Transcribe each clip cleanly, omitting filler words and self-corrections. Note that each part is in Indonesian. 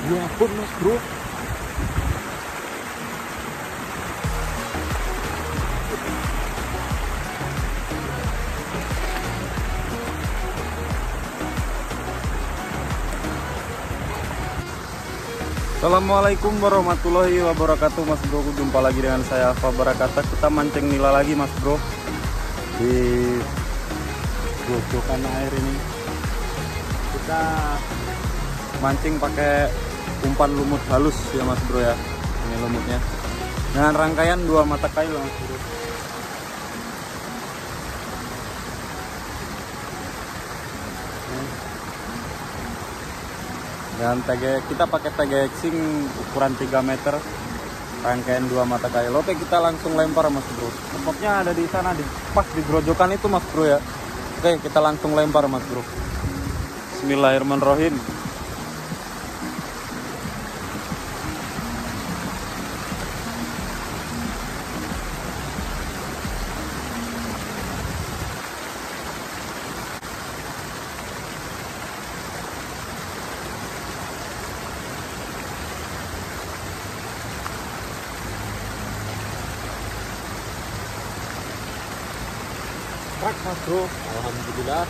Ya ampun mas bro. Assalamualaikum warahmatullahi wabarakatuh mas bro. Jumpa lagi dengan saya Alfa Barakata. Kita mancing nila lagi mas bro di grojokan air ini. Kita mancing pakai umpan lumut halus ya mas bro ya. Ini lumutnya dengan rangkaian 2 mata kail mas bro. Dan kita pakai TGX ukuran 3 meter, rangkaian 2 mata kail. Oke, kita langsung lempar mas bro. Tempatnya ada di sana, pas di grojokan itu mas bro ya. Oke, kita langsung lempar mas bro. Bismillahirrahmanirrahim. Prak mas bro, alhamdulillah.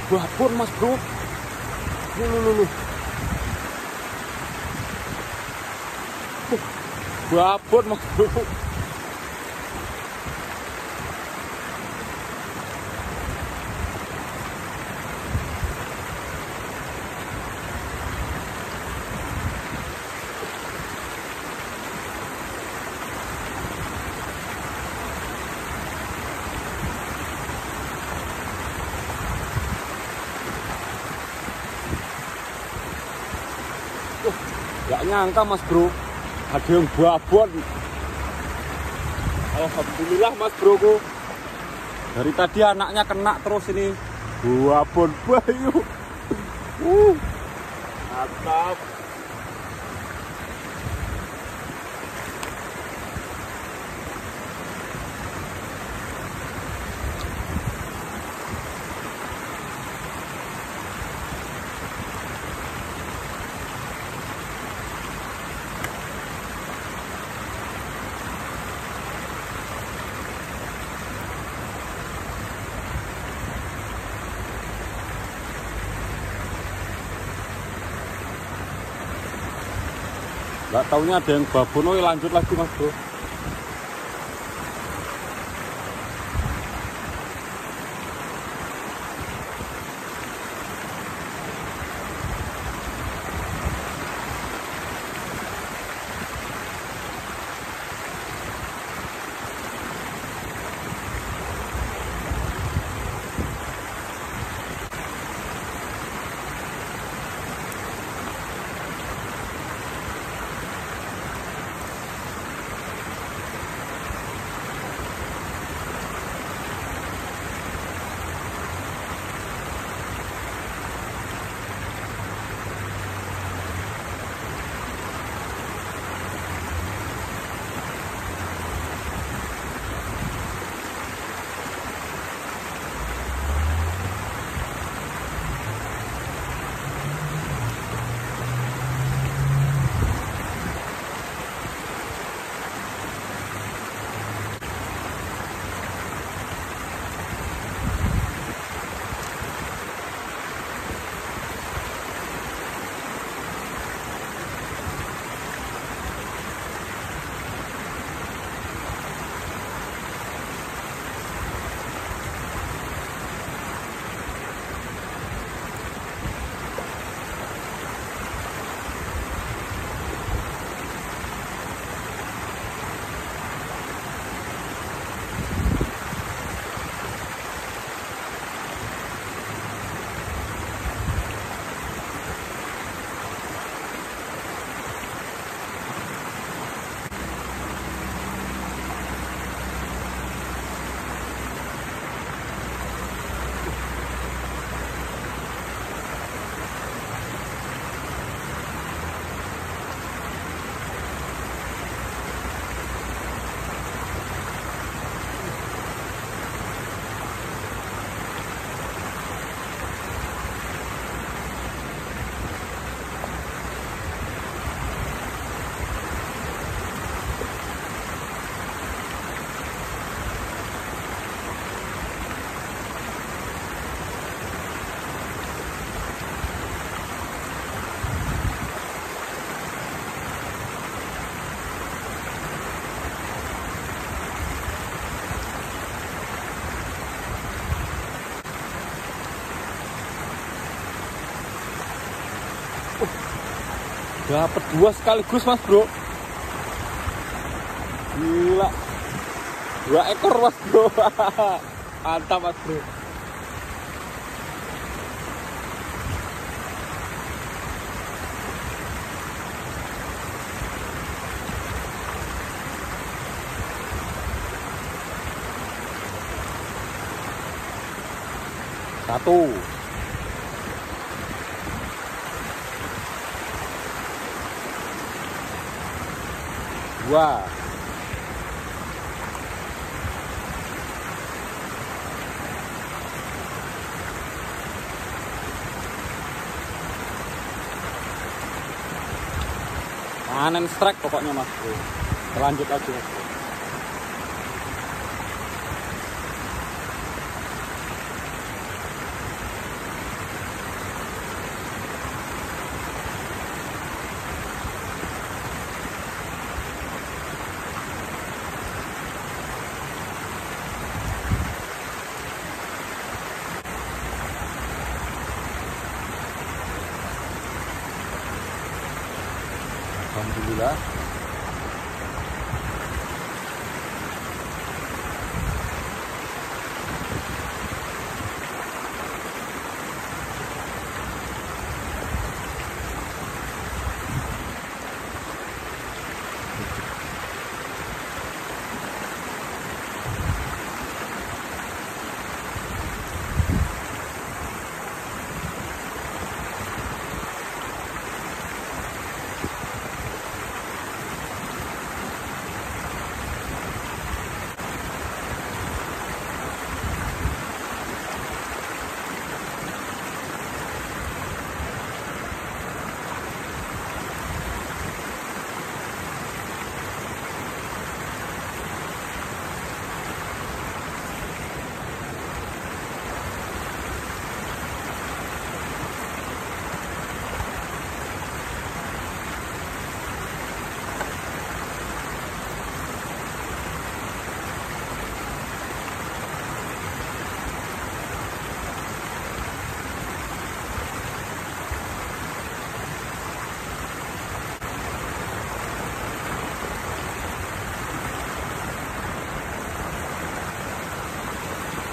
babon mas bro. Lu. Babon mas bro. Gak nyangka mas bro, ada yang babon. Alhamdulillah mas broku. Dari tadi anaknya kena terus ini babon bayu. Mantap. Gak taunya ada yang babon, lanjut lagi mas bro. Dapat dua sekaligus mas bro. Gila. 2 ekor mas bro. Mantap mas bro. Satu. Dua. Panen strike pokoknya mas bro. Lanjut lagi mas bro. Alhamdulillah.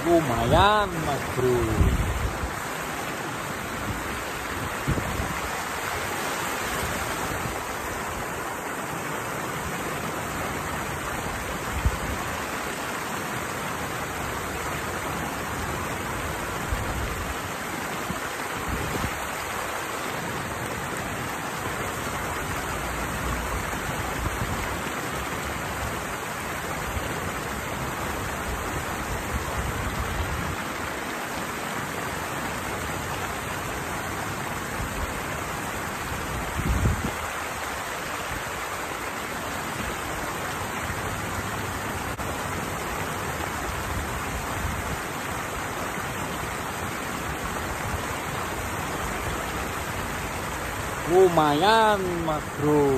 Lumayan mas bro. Lumayan mas bro.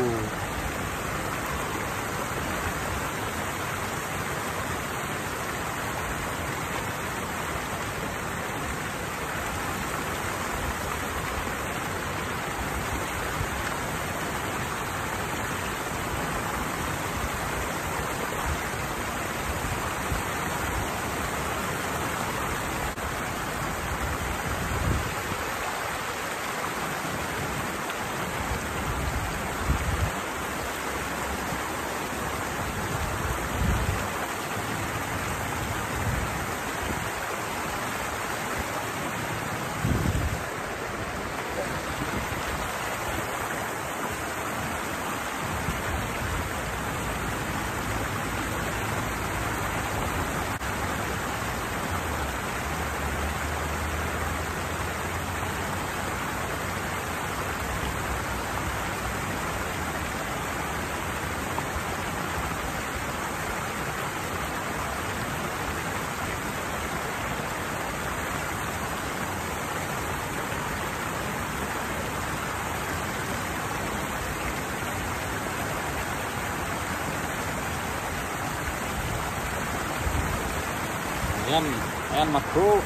Lumayan mas bro.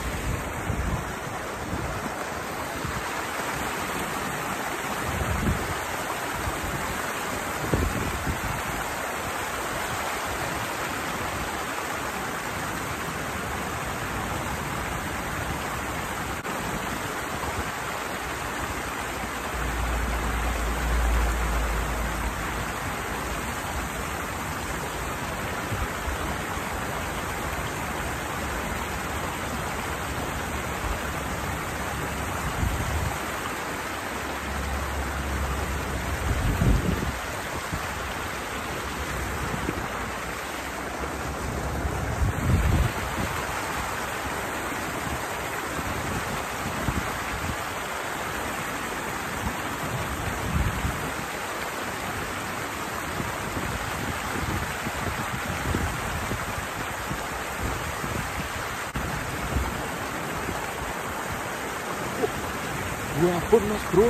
Ya ampun mas bro.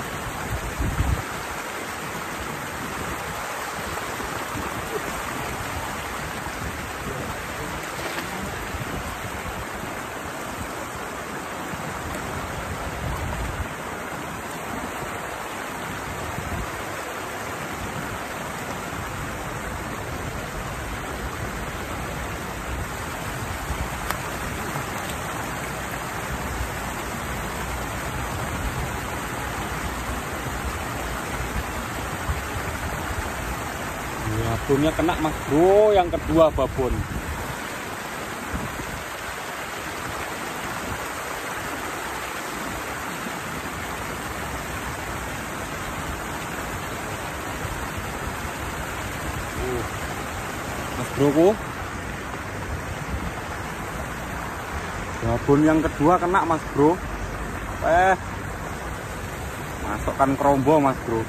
Babonnya kena mas bro, yang kedua babon. Mas broku, babon yang kedua kena mas bro. Masukkan kerombo mas bro.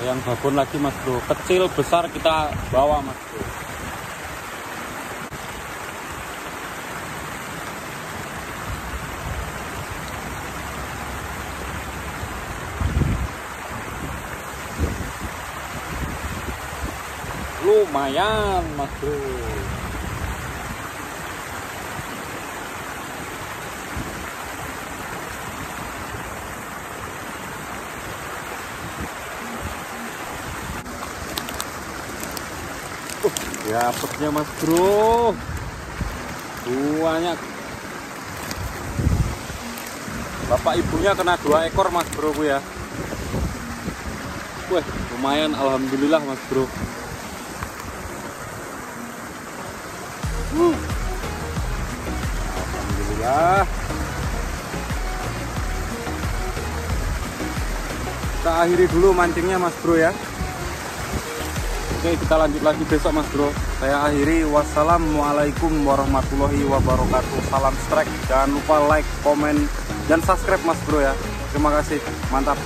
Yang babon lagi mas bro, kecil besar kita bawa mas bro. Lumayan mas bro. Ya dapatnya mas bro, banyak. Bapak ibunya kena 2 ekor mas bro ya. Wah lumayan, alhamdulillah mas bro. Alhamdulillah. Kita akhiri dulu mancingnya mas bro ya. Oke, kita lanjut lagi besok mas bro. Saya akhiri, wassalamualaikum warahmatullahi wabarakatuh. Salam strike, jangan lupa like, komen, dan subscribe mas bro ya. Terima kasih, mantap.